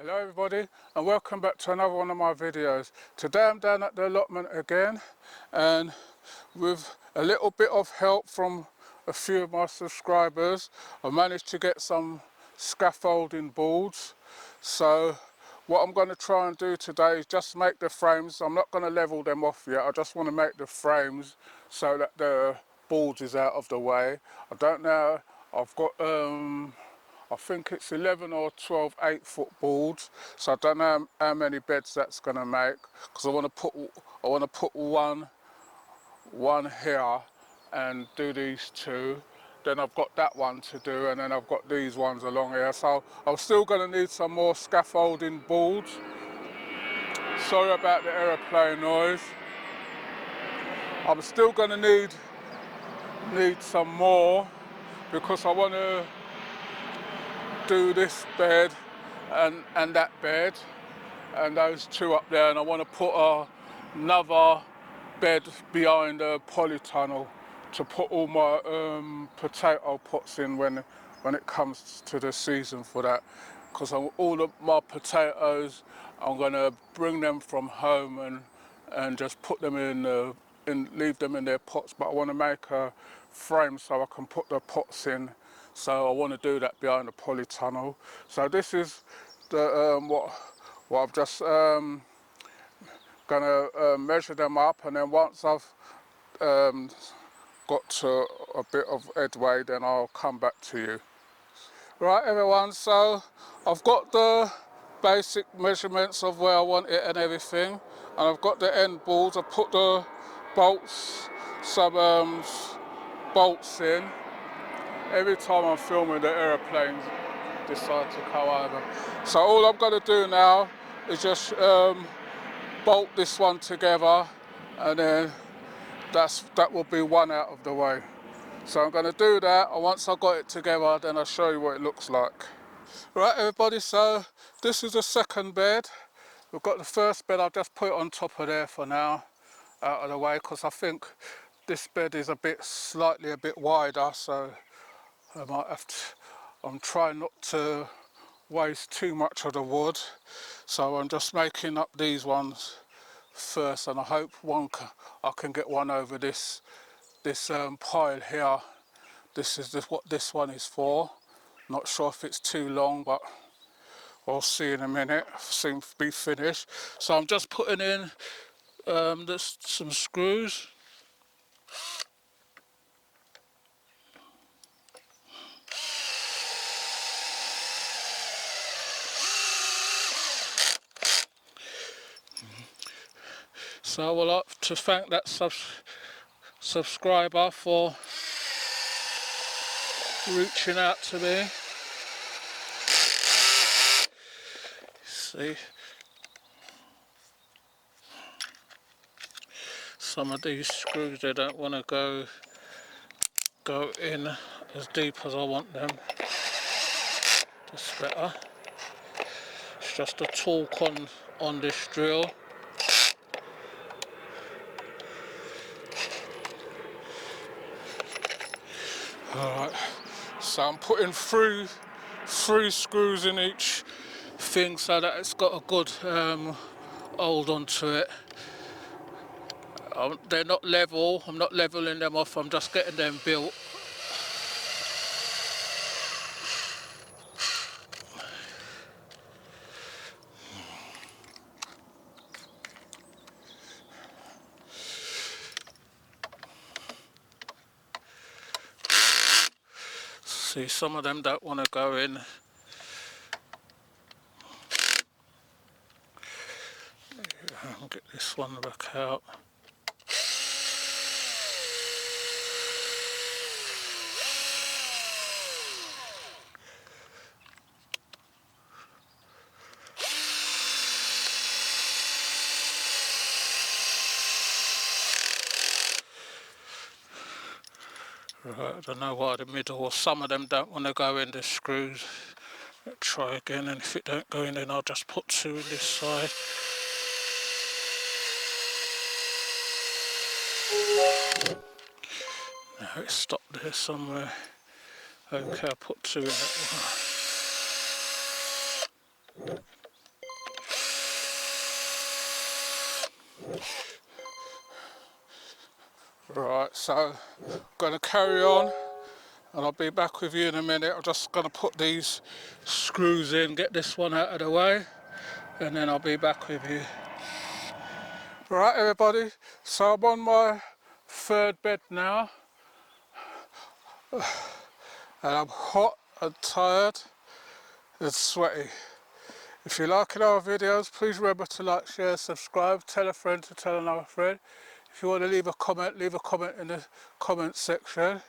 Hello everybody and welcome back to another one of my videos. Today I'm down at the allotment again, and with a little bit of help from a few of my subscribers I managed to get some scaffolding boards. So what I'm going to try and do today is just make the frames. I'm not going to level them off yet. I just want to make the frames so that the boards is out of the way. I don't know, I've got I think it's 11 or 12 8-foot boards, so I don't know how many beds that's going to make, because I want to put one here and do these two. Then I've got that one to do, and then I've got these ones along here. So I'm still going to need some more scaffolding boards. Sorry about the aeroplane noise. I'm still going to need some more, because I want to do this bed and that bed and those two up there, and I want to put another bed behind the polytunnel to put all my potato pots in when it comes to the season for that, because all of my potatoes I'm going to bring them from home and just put them in leave them in their pots, but I want to make a frame so I can put the pots in. So I want to do that behind the polytunnel. So this is the what I've just gonna measure them up, and then once I've got to a bit of headway, then I'll come back to you. Right everyone, so I've got the basic measurements of where I want it and everything, and I've got the end balls. I've put the bolts, some bolts in. Every time I'm filming, the aeroplanes decide to come over. So all I'm going to do now is just bolt this one together, and then that will be one out of the way. So I'm going to do that, and once I've got it together, then I'll show you what it looks like. Right everybody, so this is the second bed. We've got the first bed. I'll just put it on top of there for now, out of the way, because I think this bed is slightly a bit wider, so I might have to, I'm trying not to waste too much of the wood, so I'm just making up these ones first, and I hope I can get one over this pile here. This is what this one is for. Not sure if it's too long, but we'll see in a minute. Seems to be finished. So I'm just putting in some screws. So I would like to thank that subscriber for reaching out to me. See, some of these screws, they don't want to go in as deep as I want them. That's better. It's just a torque on this drill. Alright, so I'm putting three screws in each thing so that it's got a good hold onto it. They're not level, I'm not leveling them off, I'm just getting them built. See, some of them don't want to go in. I'll get this one back out. Right, I don't know why the middle, or some of them don't want to go in the screws. Let's try again, and if it don't go in, then I'll just put two in this side. No, it stopped there somewhere. Okay, I'll put two in that one. Right, so I'm going to carry on and I'll be back with you in a minute. I'm just going to put these screws in, get this one out of the way, and then I'll be back with you. Right everybody, so I'm on my third bed now and I'm hot and tired and sweaty. If you're liking our videos, please remember to like, share, subscribe, tell a friend to tell another friend. If you want to leave a comment in the comment section.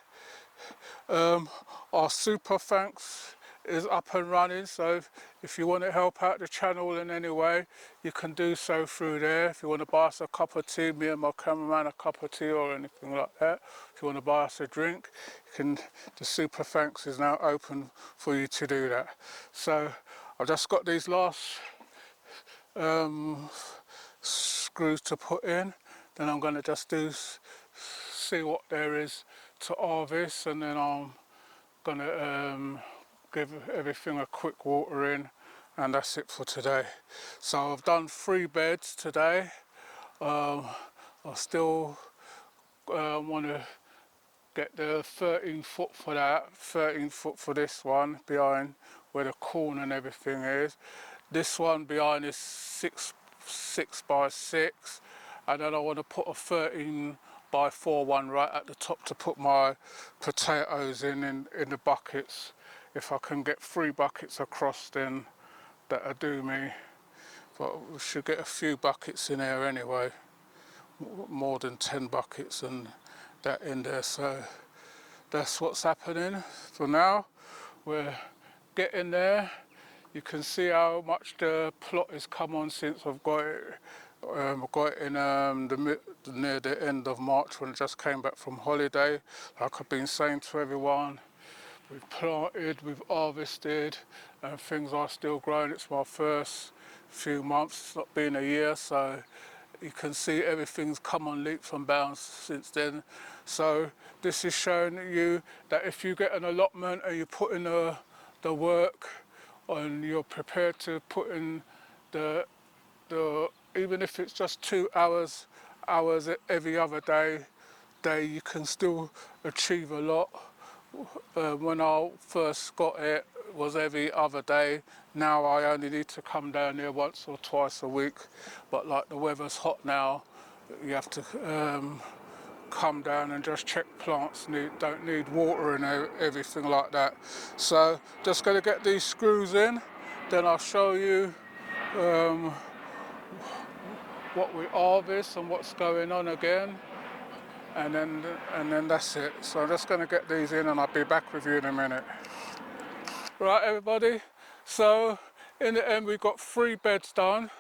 Our super thanks is up and running, so if you want to help out the channel in any way, you can do so through there. If you want to buy us a cup of tea, me and my cameraman a cup of tea or anything like that, if you want to buy us a drink, the super thanks is now open for you to do that. So I've just got these last screws to put in, then I'm going to just see what there is to harvest, and then I'm going to give everything a quick water in, and that's it for today. So I've done 3 beds today. I still want to get the 13 foot for that, 13 foot for this one behind where the corn and everything is. This one behind is 6 by 6, and then I want to put a 13 by 4 one right at the top to put my potatoes in the buckets. If I can get 3 buckets across, then that'll do me, but we should get a few buckets in there anyway, more than 10 buckets and that in there. So that's what's happening for now. We're getting there. You can see how much the plot has come on since I've got it. Got it in near the end of March when I just came back from holiday. Like I've been saying to everyone, we've planted, we've harvested, and things are still growing. It's my first few months, it's not been a year, so you can see everything's come on leaps and bounds since then. So this is showing you that if you get an allotment and you put in the work and you're prepared to put in the even if it's just 2 hours every other day, you can still achieve a lot. When I first got it was every other day. Now I only need to come down here once or twice a week, but like the weather's hot now, you have to come down and just check plants don't need water and everything like that. So just going to get these screws in, then I'll show you what we harvest and what's going on again, and then that's it. So I'm just going to get these in and I'll be back with you in a minute. Right everybody, so in the end we got 3 beds done.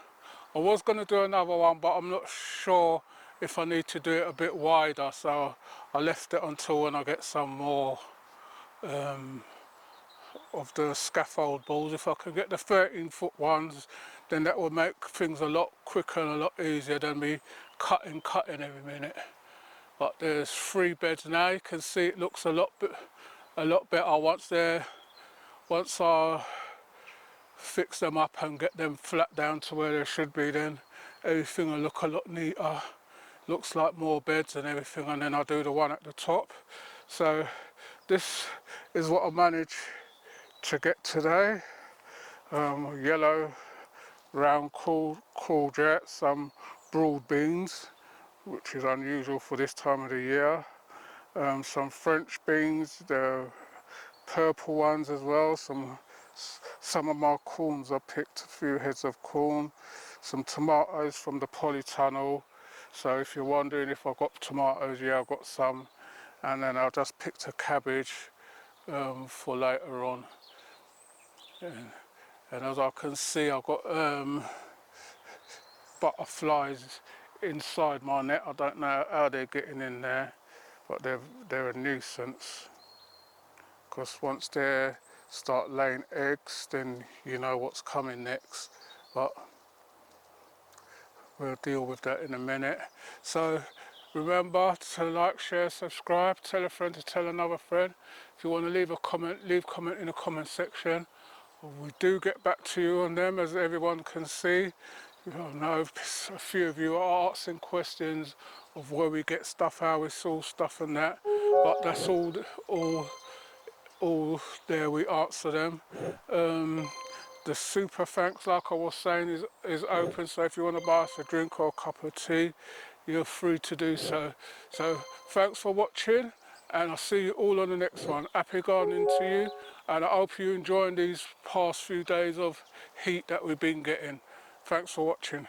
I was going to do another one, but I'm not sure if I need to do it a bit wider, so I left it until when I get some more of the scaffold balls. If I could get the 13-foot ones, then that would make things a lot quicker and a lot easier than me cutting every minute. But there's 3 beds now. You can see it looks a lot better once I fix them up and get them flat down to where they should be, then everything will look a lot neater. Looks like more beds and everything, and then I'll do the one at the top. So this is what I managed to get today. Yellow round courgette, some broad beans, which is unusual for this time of the year. Some French beans, the purple ones as well. Some of my corns I picked, a few heads of corn. Some tomatoes from the polytunnel. So if you're wondering if I've got tomatoes, yeah, I've got some. And then I just picked a cabbage for later on. And as I can see, I've got butterflies inside my net. I don't know how they're getting in there, but they're a nuisance. Because once they start laying eggs, then you know what's coming next. But we'll deal with that in a minute. So remember to like, share, subscribe, tell a friend to tell another friend. If you want to leave a comment, leave comment in the comment section. We do get back to you on them, as everyone can see. I know a few of you are asking questions of where we get stuff, how we source stuff and that, but that's all there, we answer them. The super thanks, like I was saying, is open, so if you want to buy us a drink or a cup of tea, you're free to do so. So thanks for watching, and I'll see you all on the next one. Happy gardening to you, and I hope you're enjoying these past few days of heat that we've been getting. Thanks for watching.